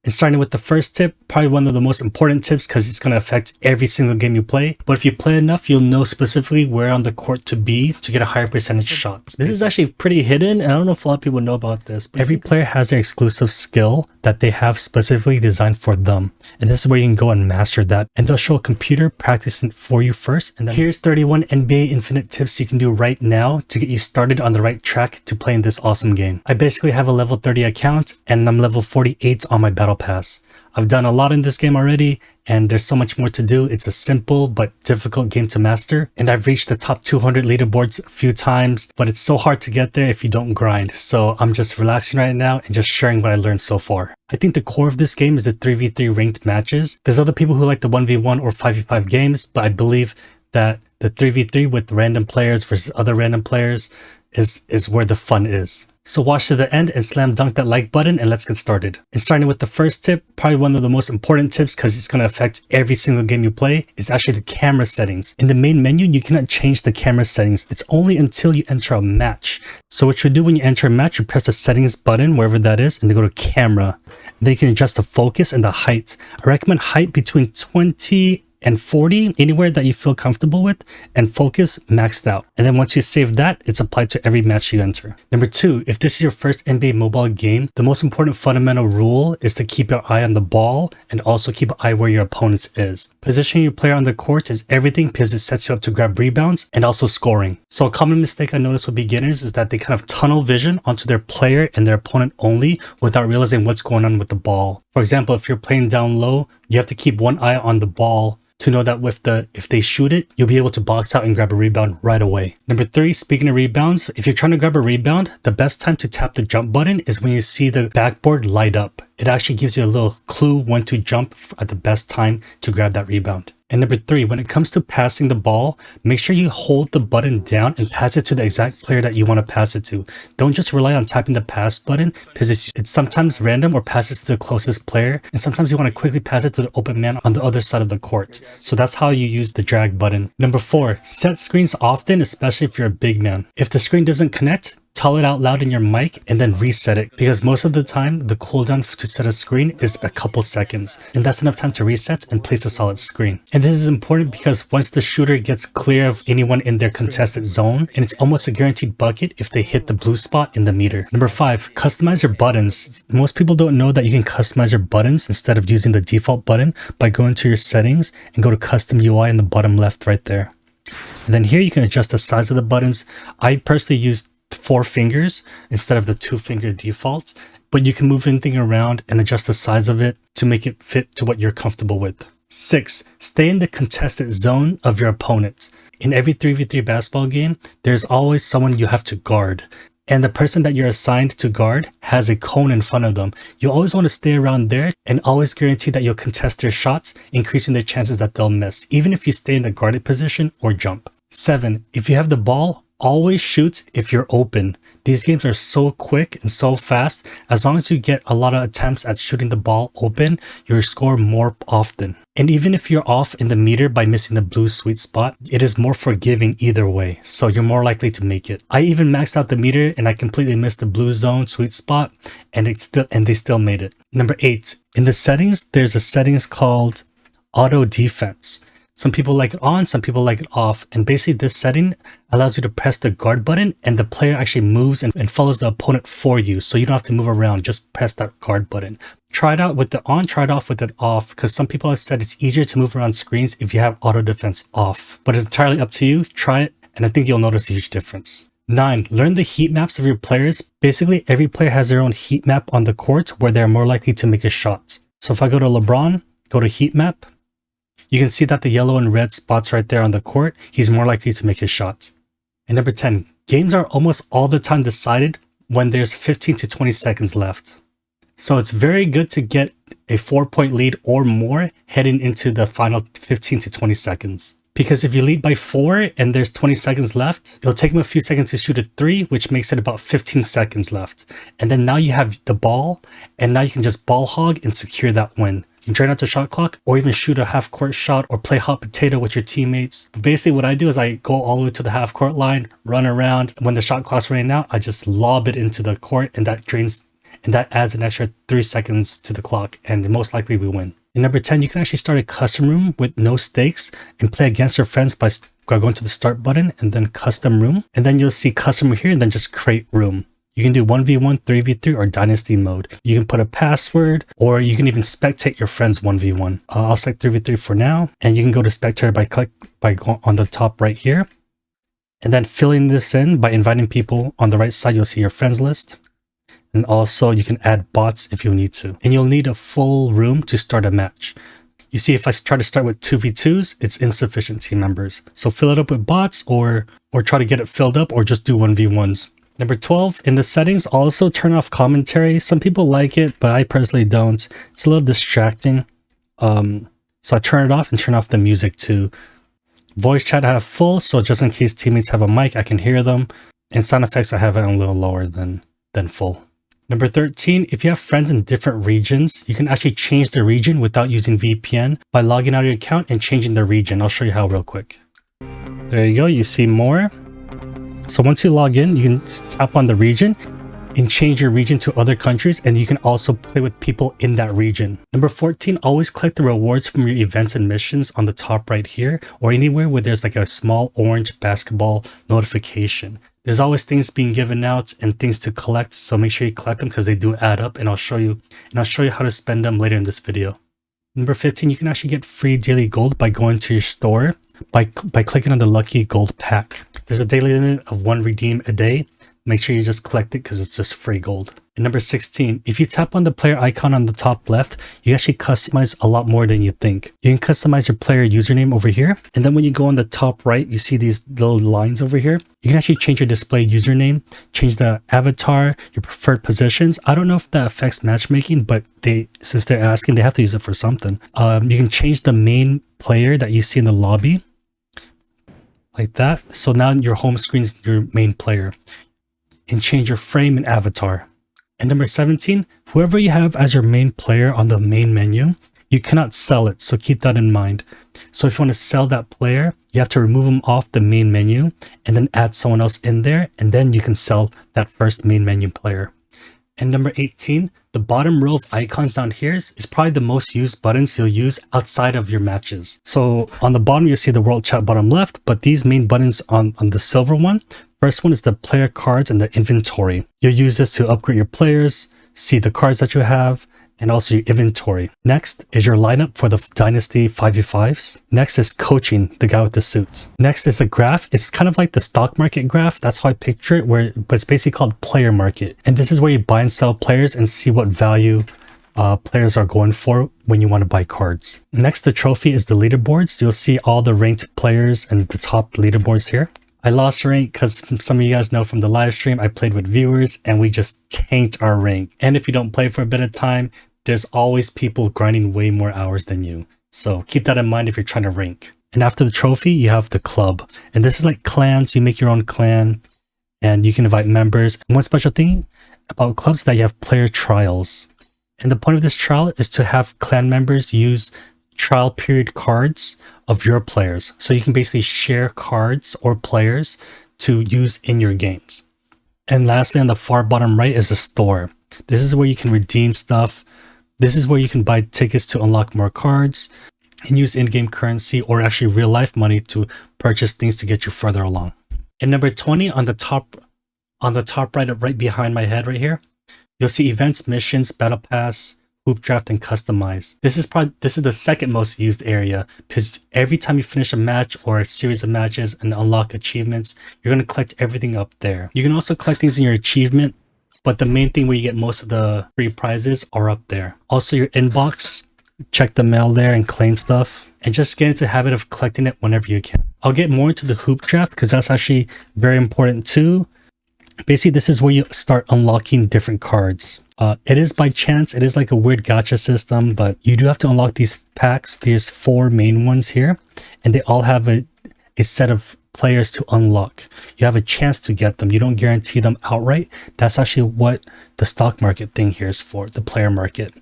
And starting with the first tip, probably one of the most important tips because it's going to affect every single game you play. But if you play enough, you'll know specifically where on the court to be to get a higher percentage shots. This is actually pretty hidden, and I don't know if a lot of people know about this, but every player has their exclusive skill that they have specifically designed for them. And this is where you can go and master that. And they'll show a computer practicing for you first. And then here's 31 NBA Infinite tips you can do right now to get you started on the right track to playing this awesome game. I basically have a level 30 account and I'm level 48 on my battle pass. I've done a lot in this game already, and there's so much more to do. It's a simple but difficult game to master, and I've reached the top 200 leaderboards a few times, but it's so hard to get there if you don't grind. So I'm just relaxing right now and just sharing what I learned so far. I think the core of this game is the 3v3 ranked matches. There's other people who like the 1v1 or 5v5 games, but I believe that the 3v3 with random players versus other random players is where the fun is. So watch to the end and slam dunk that like button, and let's get started. And starting with the first tip, probably one of the most important tips because it's going to affect every single game you play, is actually the camera settings. In the main menu, you cannot change the camera settings. It's only until you enter a match. So what you do when you enter a match, you press the settings button, wherever that is, and then go to camera. And then you can adjust the focus and the height. I recommend height between 20 and 40, anywhere that you feel comfortable with, and focus maxed out. And then once you save that, it's applied to every match you enter. Number 2, if this is your first NBA mobile game, the most important fundamental rule is to keep your eye on the ball and also keep an eye where your opponent's is. Positioning your player on the court is everything because it sets you up to grab rebounds and also scoring. So a common mistake I notice with beginners is that they kind of tunnel vision onto their player and their opponent only without realizing what's going on with the ball. For example, if you're playing down low, you have to keep one eye on the ball to know that if they shoot it, you'll be able to box out and grab a rebound right away. Number 3, speaking of rebounds, if you're trying to grab a rebound, the best time to tap the jump button is when you see the backboard light up. It actually gives you a little clue when to jump at the best time to grab that rebound. And number 3, when it comes to passing the ball, make sure you hold the button down and pass it to the exact player that you want to pass it to. Don't just rely on tapping the pass button because it's sometimes random or passes to the closest player, and sometimes you want to quickly pass it to the open man on the other side of the court. So that's how you use the drag button. Number 4, set screens often, especially if you're a big man. If the screen doesn't connect, tell it out loud in your mic and then reset it, because most of the time the cooldown to set a screen is a couple seconds, and that's enough time to reset and place a solid screen. And this is important because once the shooter gets clear of anyone in their contested zone, and it's almost a guaranteed bucket if they hit the blue spot in the meter. Number 5, customize your buttons. Most people don't know that you can customize your buttons instead of using the default button by going to your settings and go to custom UI in the bottom left right there. And then here you can adjust the size of the buttons. I personally use 4 fingers instead of the 2-finger default, but you can move anything around and adjust the size of it to make it fit to what you're comfortable with. 6, stay in the contested zone of your opponent. In every 3v3 basketball game, there's always someone you have to guard, and the person that you're assigned to guard has a cone in front of them. You always want to stay around there and always guarantee that you'll contest their shots, increasing the chances that they'll miss, even if you stay in the guarded position or jump. 7, if you have the ball, always shoot if you're open. These games are so quick and so fast. As long as you get a lot of attempts at shooting the ball open, you'll score more often. And even if you're off in the meter by missing the blue sweet spot, it is more forgiving either way, so you're more likely to make it. I even maxed out the meter and I completely missed the blue zone sweet spot, and they still made it. Number 8, in the settings, there's a settings called auto defense. Some people like it on, some people like it off. And basically this setting allows you to press the guard button and the player actually moves and follows the opponent for you. So you don't have to move around, just press that guard button. Try it out with the on, try it off with it off, because some people have said it's easier to move around screens if you have auto defense off. But it's entirely up to you. Try it and I think you'll notice a huge difference. 9, learn the heat maps of your players. Basically every player has their own heat map on the court where they're more likely to make a shot. So if I go to LeBron, go to heat map, you can see that the yellow and red spots right there on the court, he's more likely to make his shot. And number 10, games are almost all the time decided when there's 15 to 20 seconds left. So it's very good to get a 4-point lead or more heading into the final 15 to 20 seconds. Because if you lead by 4 and there's 20 seconds left, it'll take them a few seconds to shoot a 3, which makes it about 15 seconds left. And then now you have the ball, and now you can just ball hog and secure that win. You can drain out the shot clock or even shoot a half court shot or play hot potato with your teammates. Basically what I do is I go all the way to the half court line, run around. When the shot clock's running out, I just lob it into the court, and that drains and that adds an extra 3 seconds to the clock, and most likely we win. And number 10, you can actually start a custom room with no stakes and play against your friends by going to the start button and then custom room. And then you'll see custom here and then just create room. You can do 1v1, 3v3, or dynasty mode. You can put a password, or you can even spectate your friends 1v1. I'll select 3v3 for now, and you can go to spectator by going on the top right here. And then filling this in by inviting people. On the right side, you'll see your friends list. And also you can add bots if you need to. And you'll need a full room to start a match. You see, if I try to start with 2v2s, it's insufficient team members. So fill it up with bots or try to get it filled up, or just do 1v1s. Number 12, in the settings, also turn off commentary. Some people like it, but I personally don't. It's a little distracting. So I turn it off and turn off the music too. Voice chat I have full, so just in case teammates have a mic, I can hear them. And sound effects I have it a little lower than full. Number 13, if you have friends in different regions, you can actually change the region without using VPN by logging out of your account and changing the region. I'll show you how real quick. There you go, you see more. So once you log in, you can tap on the region and change your region to other countries, and you can also play with people in that region. Number 14, always collect the rewards from your events and missions on the top right here, or anywhere where there's like a small orange basketball notification. There's always things being given out and things to collect, so make sure you collect them because they do add up, and I'll show you how to spend them later in this video. Number 15, you can actually get free daily gold by going to your store by clicking on the lucky gold pack. There's a daily limit of 1 redeem a day. Make sure you just collect it because it's just free gold. And number 16, if you tap on the player icon on the top left, you actually customize a lot more than you think. You can customize your player username over here. And then when you go on the top right, you see these little lines over here. You can actually change your display username, change the avatar, your preferred positions. I don't know if that affects matchmaking, but since they're asking, they have to use it for something. You can change the main player that you see in the lobby like that. So now your home screen is your main player. And change your frame and avatar. And number 17, whoever you have as your main player on the main menu, you cannot sell it, so keep that in mind. So if you want to sell that player, you have to remove them off the main menu and then add someone else in there, and then you can sell that first main menu player. And number 18, the bottom row of icons down here is probably the most used buttons you'll use outside of your matches. So on the bottom, you'll see the world chat bottom left, but these main buttons on the silver one, first one is the player cards and the inventory. You'll use this to upgrade your players, see the cards that you have, and also your inventory. Next is your lineup for the Dynasty 5v5s. Next is coaching, the guy with the suits. Next is the graph. It's kind of like the stock market graph. That's how I picture it, but it's basically called player market. And this is where you buy and sell players and see what value players are going for when you want to buy cards. Next, the trophy is the leaderboards. You'll see all the ranked players and the top leaderboards here. I lost rank because some of you guys know from the live stream, I played with viewers and we just tanked our rank. And if you don't play for a bit of time, there's always people grinding way more hours than you. So keep that in mind if you're trying to rank. And after the trophy, you have the club. And this is like clans. You make your own clan and you can invite members. And one special thing about clubs is that you have player trials. And the point of this trial is to have clan members use trial period cards of your players. So you can basically share cards or players to use in your games. And lastly, on the far bottom right is the store. This is where you can redeem stuff. This is where you can buy tickets to unlock more cards and use in-game currency or actually real-life money to purchase things to get you further along. And number 20 on the top right behind my head right here, you'll see events, missions, battle pass, hoop draft, and customize. This is the second most used area because every time you finish a match or a series of matches and unlock achievements, you're going to collect everything up there. You can also collect things in your achievement, but the main thing where you get most of the free prizes are up there. Also your inbox, check the mail there and claim stuff, and just get into the habit of collecting it whenever you can. I'll get more into the hoop draft because that's actually very important too. Basically, this is where you start unlocking different cards. It is by chance. It is like a weird gacha system, but you do have to unlock these packs. There's 4 main ones here, and they all have a set of players to unlock. You have a chance to get them. You don't guarantee them outright. That's actually what the stock market thing here is for, the player market.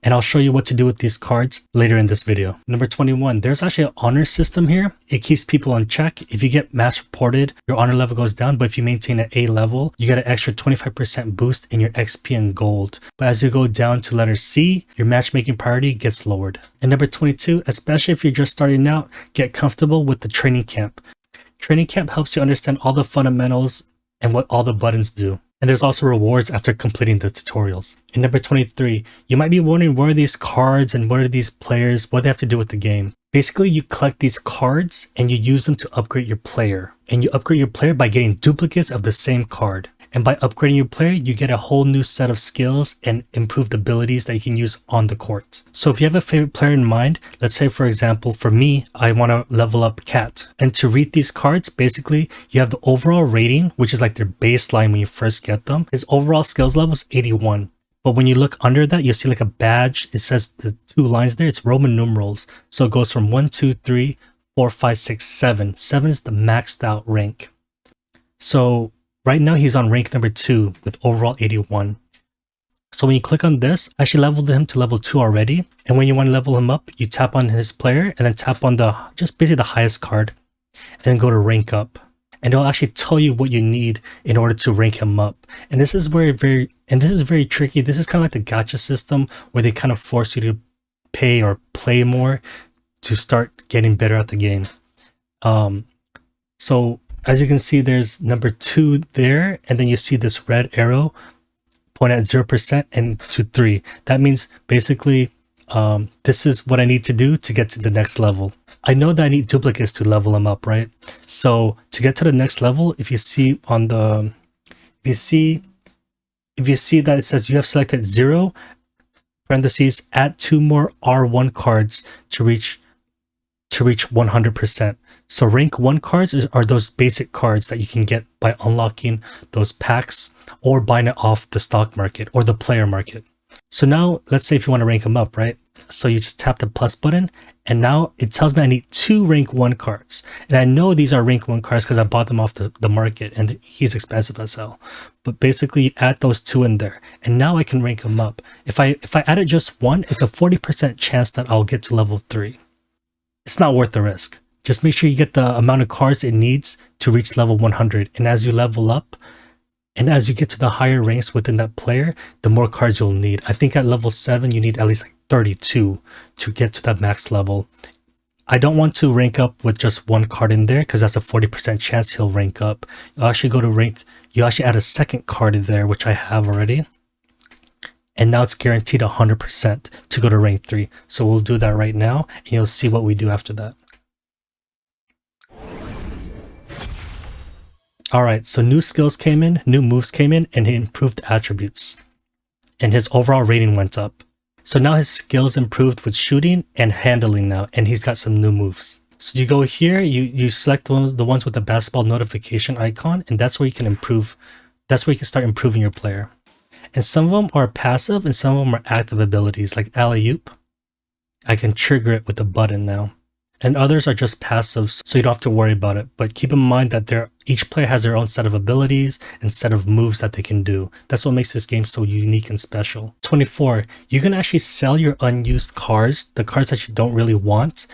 And I'll show you what to do with these cards later in this video. Number 21, there's actually an honor system here. It keeps people in check. If you get mass reported, your honor level goes down, but if you maintain an A level, you get an extra 25% boost in your XP and gold. But as you go down to letter C, your matchmaking priority gets lowered. And number 22, especially if you're just starting out, get comfortable with the training camp. Training camp helps you understand all the fundamentals and what all the buttons do. And there's also rewards after completing the tutorials. In number 23, you might be wondering what are these cards and what are these players, what they have to do with the game. Basically, you collect these cards and you use them to upgrade your player. And you upgrade your player by getting duplicates of the same card. And by upgrading your player, you get a whole new set of skills and improved abilities that you can use on the court. So if you have a favorite player in mind, let's say for example, for me, I want to level up Cat. And to read these cards, basically, you have the overall rating, which is like their baseline when you first get them. His overall skills level is 81. But when you look under that, you'll see like a badge. It says the 2 lines there. It's Roman numerals. So it goes from 1, 2, 3, 4, 5, 6, 7. 7 is the maxed out rank. So right now he's on rank number 2 with overall 81. So when you click on this, I actually leveled him to level 2 already. And when you want to level him up, you tap on his player and then tap on the just basically the highest card and then go to rank up. And it'll actually tell you what you need in order to rank him up. And this is very tricky. This is kind of like the gacha system where they kind of force you to pay or play more to start getting better at the game. So as you can see, there's number 2 there, and then you see this red arrow point at 0% and to 3. That means basically this is what I need to do to get to the next level. I know that I need duplicates to level them up, right? So to get to the next level, if you see on the, if you see that it says you have selected 0, parentheses, add 2 more R1 cards to reach 100%. So rank 1 cards are those basic cards that you can get by unlocking those packs or buying it off the stock market or the player market. So now let's say if you want to rank them up, right? So you just tap the plus button and now it tells me I need 2 rank 1 cards. And I know these are rank 1 cards because I bought them off the market and he's expensive as hell. But basically you add those 2 in there and now I can rank them up. If I added just 1, it's a 40% chance that I'll get to level 3. It's not worth the risk. Just make sure you get the amount of cards it needs to reach level 100. And as you level up, and as you get to the higher ranks within that player, the more cards you'll need. I think at level 7, you need at least like 32 to get to that max level. I don't want to rank up with just 1 card in there because that's a 40% chance he'll rank up. You actually go to rank, you actually add a second card in there, which I have already. And now it's guaranteed 100% to go to rank 3. So we'll do that right now and you'll see what we do after that. Alright, so new skills came in, new moves came in, and he improved attributes. And his overall rating went up. So now his skills improved with shooting and handling now, and he's got some new moves. So you go here, you select the ones with the basketball notification icon, and that's where you can improve. That's where you can start improving your player. And some of them are passive and some of them are active abilities, like alley-oop. I can trigger it with a button now. And others are just passive, so you don't have to worry about it. But keep in mind that each player has their own set of abilities and set of moves that they can do. That's what makes this game so unique and special. 24, you can actually sell your unused cards, the cards that you don't really want,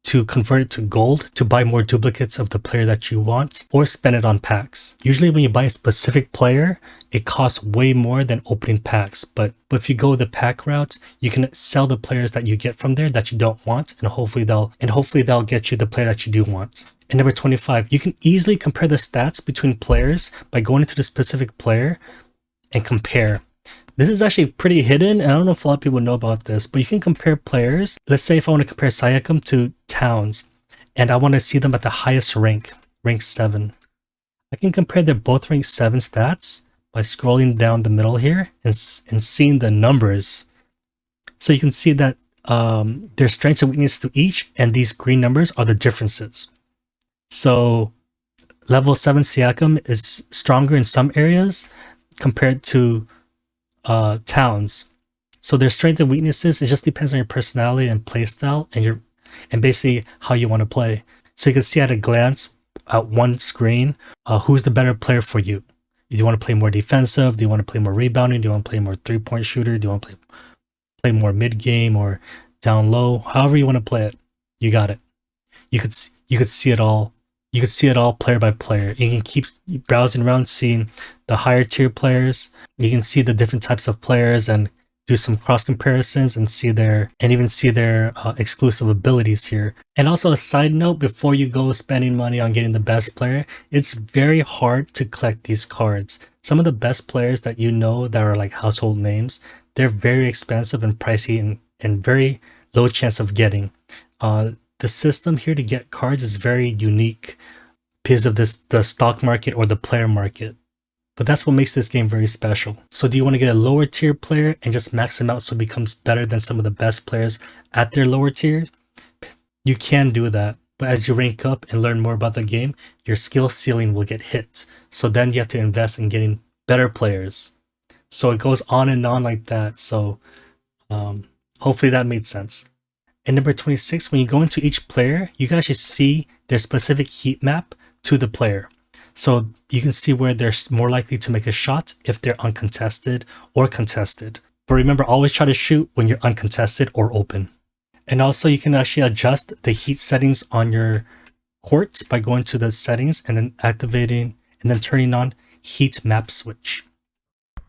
to convert it to gold to buy more duplicates of the player that you want, or spend it on packs. Usually when you buy a specific player, it costs way more than opening packs, but if you go the pack route, you can sell the players that you get from there that you don't want, and hopefully they'll get you the player that you do want. And number 25, you can easily compare the stats between players by going into the specific player and compare. This is actually pretty hidden, and I don't know if a lot of people know about this, but you can compare players. Let's say if I want to compare Sayakam to Towns, and I want to see them at the highest rank, rank 7. I can compare their both rank 7 stats by scrolling down the middle here and seeing the numbers. So you can see that their strengths and weaknesses to each, and these green numbers are the differences. So level 7 Siakam is stronger in some areas compared to Towns. So their strengths and weaknesses, it just depends on your personality and playstyle and basically how you want to play. So you can see at a glance at one screen who's the better player for you. Do you want to play more defensive? Do you want to play more rebounding? Do you want to play more 3-point shooter? Do you want to play more mid game or down low, however you want to play it, you got it. You could see it all. You could see it all player by player. You can keep browsing around, seeing the higher tier players. You can see the different types of players and do some cross comparisons and even see their exclusive abilities here. And also a side note, before you go spending money on getting the best player, it's very hard to collect these cards. Some of the best players that you know that are like household names, they're very expensive and pricey and very low chance of getting. The system here to get cards is very unique because of the stock market or the player market. But that's what makes this game very special. So do you want to get a lower tier player and just max him out so he becomes better than some of the best players at their lower tier? You can do that. But as you rank up and learn more about the game, your skill ceiling will get hit. So then you have to invest in getting better players. So it goes on and on like that. So hopefully that made sense. And number 26, when you go into each player, you can actually see their specific heat map to the player. So you can see where they're more likely to make a shot if they're uncontested or contested. But remember, always try to shoot when you're uncontested or open. And also you can actually adjust the heat settings on your court by going to the settings and then activating and then turning on heat map switch.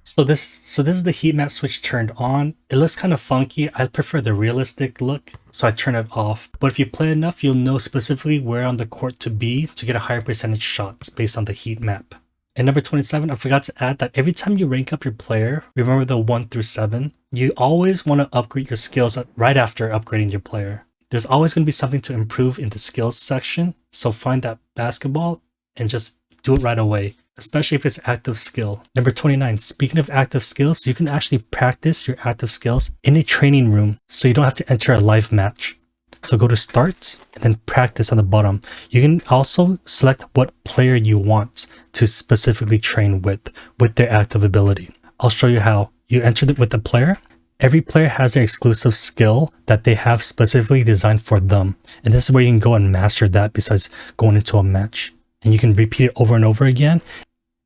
So this is the heat map switch turned on. It looks kind of funky. I prefer the realistic look, so I turn it off. But if you play enough, you'll know specifically where on the court to be to get a higher percentage shots based on the heat map. And number 27, I forgot to add that every time you rank up your player, remember the 1 through 7, you always want to upgrade your skills right after upgrading your player. There's always going to be something to improve in the skills section, so find that basketball and just do it right away, especially if it's active skill. Number 29, speaking of active skills, you can actually practice your active skills in a training room so you don't have to enter a live match. So go to start and then practice on the bottom. You can also select what player you want to specifically train with their active ability. I'll show you how. You enter it with the player. Every player has their exclusive skill that they have specifically designed for them. And this is where you can go and master that besides going into a match. And you can repeat it over and over again.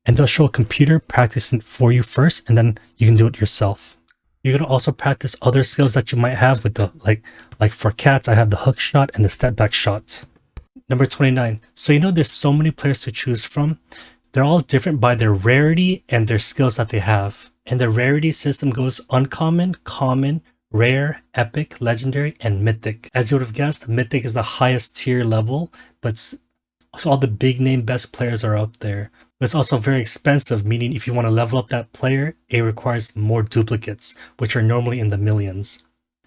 And they'll show a computer practicing for you first, and then you can do it yourself. You can also practice other skills that you might have with the, like for cats, I have the hook shot and the step back shot. Number 29. So you know there's so many players to choose from. They're all different by their rarity and their skills that they have. And the rarity system goes uncommon, common, rare, epic, legendary, and mythic. As you would have guessed, mythic is the highest tier level, but so all the big name best players are up there. But it's also very expensive, meaning if you want to level up that player, it requires more duplicates, which are normally in the millions.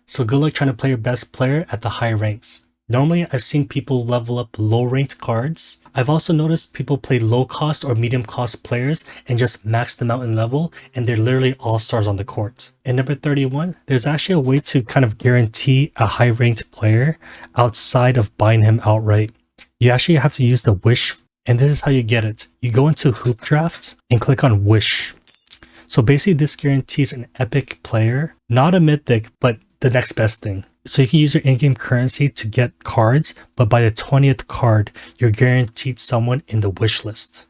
So good luck trying to play your best player at the high ranks. Normally, I've seen people level up low ranked cards. I've also noticed people play low cost or medium cost players and just max them out in level, and they're literally all stars on the court. And number 31, there's actually a way to kind of guarantee a high ranked player outside of buying him outright. You actually have to use the wish. And this is how you get it. You go into Hoop Draft and click on Wish. So basically this guarantees an epic player, not a mythic, but the next best thing. So you can use your in-game currency to get cards, but by the 20th card, you're guaranteed someone in the wish list.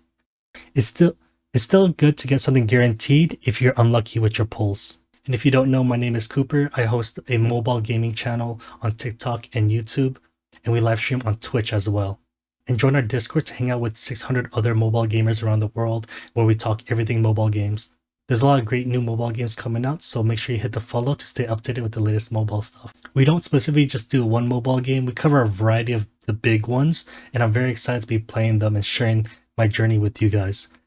It's still good to get something guaranteed if you're unlucky with your pulls. And if you don't know, my name is Cooper. I host a mobile gaming channel on TikTok and YouTube, and we live stream on Twitch as well. And join our Discord to hang out with 600 other mobile gamers around the world where we talk everything mobile games. There's a lot of great new mobile games coming out, so make sure you hit the follow to stay up to date with the latest mobile stuff. We don't specifically just do one mobile game, we cover a variety of the big ones, and I'm very excited to be playing them and sharing my journey with you guys.